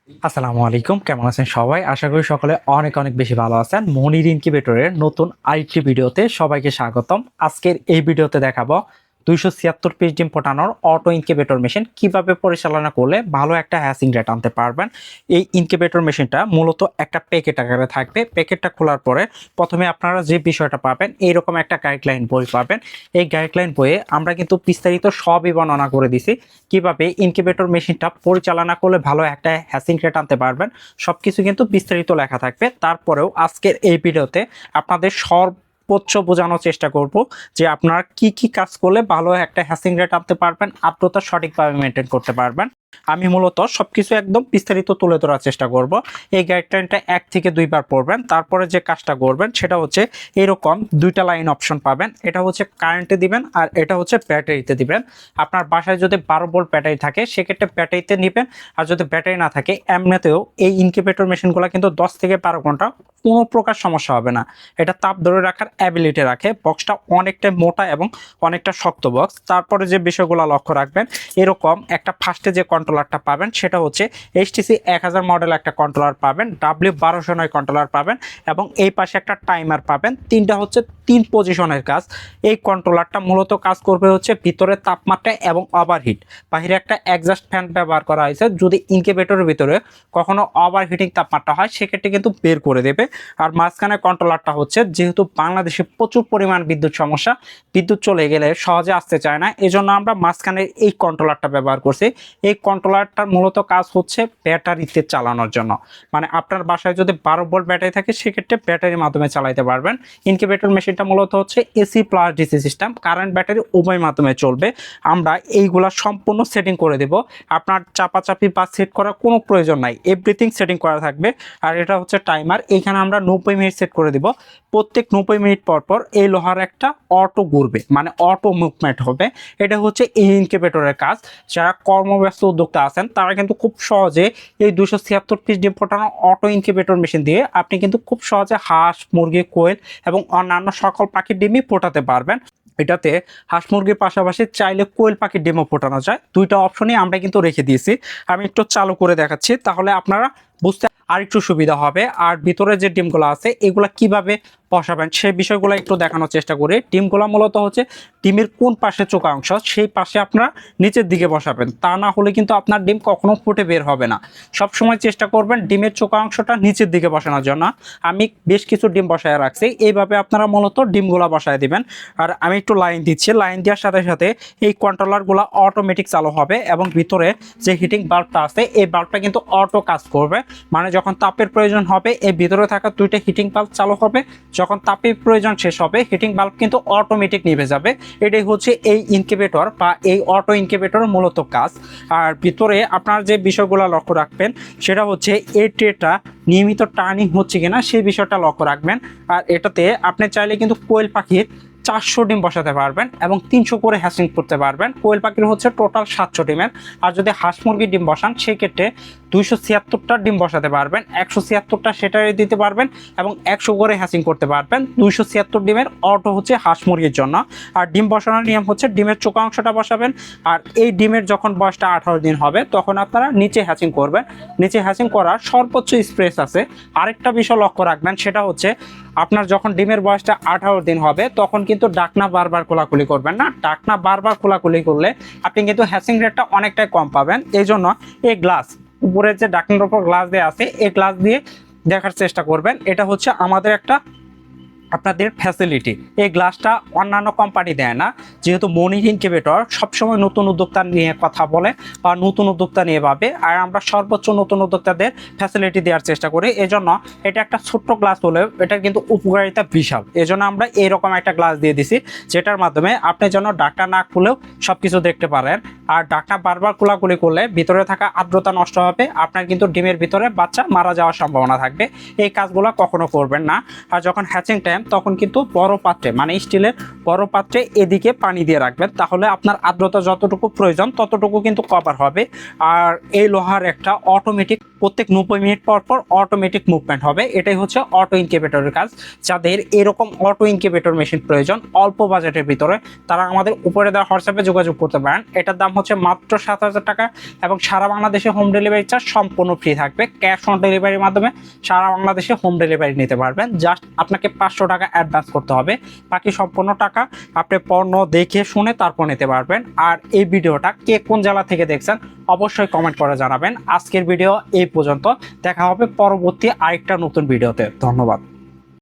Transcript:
আসসালামু আলাইকুম, কেমন আছেন সবাই? আশা করি সকলে অনেক অনেক বেশি ভালো আছেন। মনির ইনকিউবেটরের নতুন আরেকটি ভিডিওতে সবাইকে স্বাগতম। আজকের এই ভিডিওতে দেখাবো 276 পিস ডিম ফোটানোর অটো ইনকিউবেটর মেশিন কিভাবে পরিচালনা করলে ভালো একটা হ্যাচিং রেট আনতে পারবেন। এই ইনকিউবেটর মেশিনটা মূলত একটা প্যাকেট আকারে থাকবে। প্যাকেটটা খোলার পরে প্রথমে আপনারা যে বিষয়টা পাবেন, এইরকম একটা গাইডলাইন বই পাবেন। এই গাইডলাইন বইয়ে আমরা কিন্তু বিস্তারিত সবই বর্ণনা করে দিছি কিভাবে ইনকিউবেটর মেশিনটা পরিচালনা করলে ভালো একটা হ্যাচিং রেট আনতে পারবেন। সবকিছু কিন্তু বিস্তারিত লেখা থাকবে। তারপরেও আজকের এই ভিডিওতে আপনাদের সর্বোচ্চ বোঝানোর চেষ্টা করব যে আপনারা কি কি কাজ করলে ভালো একটা হ্যাচিং রেট আনতে পারবেন, আর্দ্রতা সঠিকভাবে মেনটেন করতে পারবেন। আমি মূলত সবকিছু একদম বিস্তারিত তুলে ধরার চেষ্টা করব। এই গাইডলাইনটা 1 থেকে 2 বার পড়বেন। তারপরে যে কাজটা করবেন সেটা হচ্ছে এরকম দুইটা লাইন অপশন পাবেন। এটা হচ্ছে কারেন্টে দিবেন আর এটা হচ্ছে ব্যাটারিতে দিবেন। আপনার বাসায় যদি 12 ভোল্ট ব্যাটারি থাকে সেক্ষেত্রে ব্যাটারিতে নেবেন, আর যদি ব্যাটারি না থাকে এমনিতেও এই ইনকিউবেটর মেশিনগুলো কিন্তু 10 থেকে 12 ঘন্টা কোনো প্রকার সমস্যা হবে না। এটা তাপ ধরে রাখার অ্যাবিলিটি রাখে। বক্সটা অনেকটা মোটা এবং অনেকটা শক্ত বক্স। তারপরে যে বিষয়গুলো লক্ষ্য রাখবেন, এরকম একটা ফার্স্টে যে কন্ট্রোলারটা পাবেন সেটা হচ্ছে HTC 1000 মডেল একটা কন্ট্রোলার পাবেন, W1209 কন্ট্রোলার পাবেন এবং এই পাশে একটা টাইমার পাবেন। তিনটা হচ্ছে 3 পজিশনের কাজ। এই কন্ট্রোলারটা মূলত কাজ করবে হচ্ছে ভিতরে তাপমাত্রা এবং ওভারহিট। বাইরে একটা এক্সস্ট ফ্যান ব্যবহার করা হয়েছে, যদি ইনকিউবেটরের ভিতরে কখনো ওভারহিটিং তাপমাত্রা হয় সেক্ষেত্রে কিন্তু বের করে দেবে। আর মাঝখানে কন্ট্রোলারটা হচ্ছে, যেহেতু বাংলাদেশে প্রচুর পরিমাণ বিদ্যুৎ সমস্যা, বিদ্যুৎ চলে গেলে সহজে আসতে চায় না, এজন্য আমরা মাঝখানে এই কন্ট্রোলারটা ব্যবহার করছি। এই কন্ট্রোলারটার মূলত কাজ হচ্ছে ব্যাটারিতে চালানোর জন্য। মানে আপনার বাসায় যদি 12 ভোল্ট ব্যাটারি থাকে সেক্ষেত্রে ব্যাটারির মাধ্যমে চালাতে পারবেন। ইনকিউবেটর মেশিনটা মূলত হচ্ছে AC plus DC system, current battery উভয় মাধ্যমে চলবে। আমরা এইগুলা সম্পূর্ণ সেটিং করে দেব। আপনার চাপাচাপি বা সেট করার কোনো প্রয়োজন নাই, এভরিথিং সেটিং করা থাকবে। আর এটা হচ্ছে টাইমার, এইখানে আমরা 90 মিনিট সেট করে দিব। প্রত্যেক 90 মিনিট পর পর এই লোহার একটা অটো ঘুরবে, মানে অটো মুভমেন্ট হবে। এটা হচ্ছে এই ইনকিউবেটরের কাজ। যারা কর্মব্যস্ত উদ্যোক্তা আছেন তারা কিন্তু খুব সহজে এই 276 পিস ডিম ফোটানো অটো ইনকিউবেটর মেশিন দিয়ে আপনি কিন্তু খুব সহজে হাঁস, মুরগি, কোয়েল এবং অন্যান্য সকল পাখির ডিমই ফোটাতে পারবেন। এটাতে হাঁস মুরগির পাশাপাশি চাইলে কোয়েল পাখির ডিমও ফোটানো যায়। দুইটা অপশনই আমরা কিন্তু রেখে দিয়েছি। আমি একটু চালু করে দেখাচ্ছি, তাহলে আপনারা বুঝতে আরেকটু সুবিধা হবে। আর ভিতরে যে ডিমগুলো আছে এগুলা কিভাবে বসাবেন সেই বিষয়গুলো একটু দেখানোর চেষ্টা করি। ডিমগুলো মূলত হচ্ছে ডিমের কোন পাশে চোখা অংশ সেই পাশে আপনারা নিচের দিকে বসাবেন, তা না হলে কিন্তু আপনার ডিম কখনো ফুটে বের হবে না। সব সময় চেষ্টা করবেন ডিমের চোখা অংশটা নিচের দিকে বসানোর জন্য। আমি বেশ কিছু ডিম বসায় রাখছি, এইভাবে আপনারা মূলত ডিমগুলো বসায় দিবেন। আর আমি একটু লাইন দিচ্ছি, লাইন দেওয়ার সাথে সাথে এই কন্ট্রোলারগুলো অটোমেটিক চালু হবে এবং ভিতরে যে হিটিং বাল্বটা আছে এই বাল্বটা কিন্তু অটো কাজ করবে। মানে যখন তাপের প্রয়োজন হবে এই ভিতরে থাকা দুইটা হিটিং বাল্ব চালু হবে, যখন তাপের প্রয়োজন শেষ হবে হিটিং বাল্ব কিন্তু অটোমেটিক নিভে যাবে। এটাই হচ্ছে এই ইনকিউবেটর বা এই অটো ইনকিউবেটর মূলত কাজ। আর ভিতরে আপনার যে বিষয়গুলো লক্ষ্য রাখবেন সেটা হচ্ছে এই ট্রেটা নিয়মিত টার্নিং হচ্ছে কিনা সেই বিষয়টা লক্ষ্য রাখবেন। আর এটাতে আপনি চাইলে কিন্তু কোয়েল পাখির 400 ডিম বসাতে পারবেন এবং 300 করে হ্যাচিং করতে পারবেন। কোয়েল পাখির হচ্ছে টোটাল 700 ডিমের। আর যদি হাঁস মুরগির ডিম বসান সেক্ষেত্রে 276টা ডিম বসাতে পারবেন, 176টা সেটারে দিতে পারবেন এবং 100 করে হ্যাচিং করতে পারবেন। 276 ডিমের অটো হচ্ছে হাঁস মুরগির জন্য। আর ডিম বসানোর নিয়ম হচ্ছে ডিমের চোখা অংশটা বসাবেন, আর এই ডিমের যখন বয়সটা 18 দিন হবে তখন আপনারা নিচে হ্যাচিং করবেন। নিচে হ্যাচিং করার সর্বোচ্চ স্পেস আছে। আরেকটা বিষয় লক্ষ্য রাখবেন, সেটা হচ্ছে আপনার যখন ডিমের বয়সটা 18 দিন হবে তখন কিন্তু ডাকনা বারবার খোলাখুলি করবেন না। ডাকনা বারবার খোলাখুলি করলে আপনি কিন্তু হ্যাচিং রেটটা অনেকটাই কম পাবেন। এই জন্য এই গ্লাস, উপরে যে ডাকনার উপর গ্লাস দেওয়া আছে এই গ্লাস দিয়ে দেখার চেষ্টা করবেন। এটা হচ্ছে আমাদের একটা আপনাদের ফ্যাসিলিটি। এই গ্লাসটা অন্যান্য কোম্পানি দেয় না, যেহেতু মনির ইনকিউবেটর সবসময় নতুন উদ্যোক্তা নিয়ে কথা বলে বা নতুন উদ্যোক্তা নিয়ে ভাবে, আর আমরা সর্বোচ্চ নতুন উদ্যোক্তাদের ফ্যাসিলিটি দেওয়ার চেষ্টা করি। এজন্য এটা একটা ছোট্ট গ্লাস হলেও এটার কিন্তু উপকারিতা বিশাল। এজন্য আমরা এইরকম একটা গ্লাস দিয়ে দিছি, যেটার মাধ্যমে আপনি যেন ডাকটা না খুলেও সব কিছু দেখতে পারেন। আর ডাকটা বারবার খোলাখুলি করলে ভিতরে থাকা আর্দ্রতা নষ্ট হবে, আপনার কিন্তু ডিমের ভিতরে বাচ্চা মারা যাওয়ার সম্ভাবনা থাকবে। এই কাজগুলো কখনো করবেন না। আর যখন হ্যাচিং টাইম দেন তখন কিন্তু বড় পাত্রে মানে স্টিলের বড় পাত্রে এদিকে পানি দিয়ে রাখবেন, তাহলে আপনার আর্দ্রতা যতটুকু প্রয়োজন ততটুকু কিন্তু কভার হবে। আর এই লোহার একটা অটোমেটিক প্রত্যেক 90 মিনিট পর পর অটোমেটিক মুভমেন্ট হবে, এটাই হচ্ছে অটো ইনকিউবেটরের কাজ। যাদের এরকম অটো ইনকিউবেটর মেশিন প্রয়োজন অল্প বাজেটের ভিতরে, তারা আমাদের উপরে দেওয়া হোয়াটসঅ্যাপে যোগাযোগ করতে পারেন। এটার দাম হচ্ছে মাত্র 7,000 টাকা এবং সারা বাংলাদেশে হোম ডেলিভারি চার্জ সম্পূর্ণ ফ্রি থাকবে। ক্যাশ অন ডেলিভারির মাধ্যমে সারা বাংলাদেশে হোম ডেলিভারি নিতে পারবেন। জাস্ট আপনাকে 500 টাকা অ্যাডভান্স করতে হবে, বাকি সম্পূর্ণ টাকা আপনি পণ্য দেখে শুনে তারপর নিতে পারবেন। আর এই ভিডিওটা কে কোন জেলা থেকে দেখছেন অবশ্যই কমেন্ট করে জানাবেন। আজকের ভিডিও এই পর্যন্ত, দেখা হবে পরবর্তী আরেকটা নতুন ভিডিওতে। ধন্যবাদ।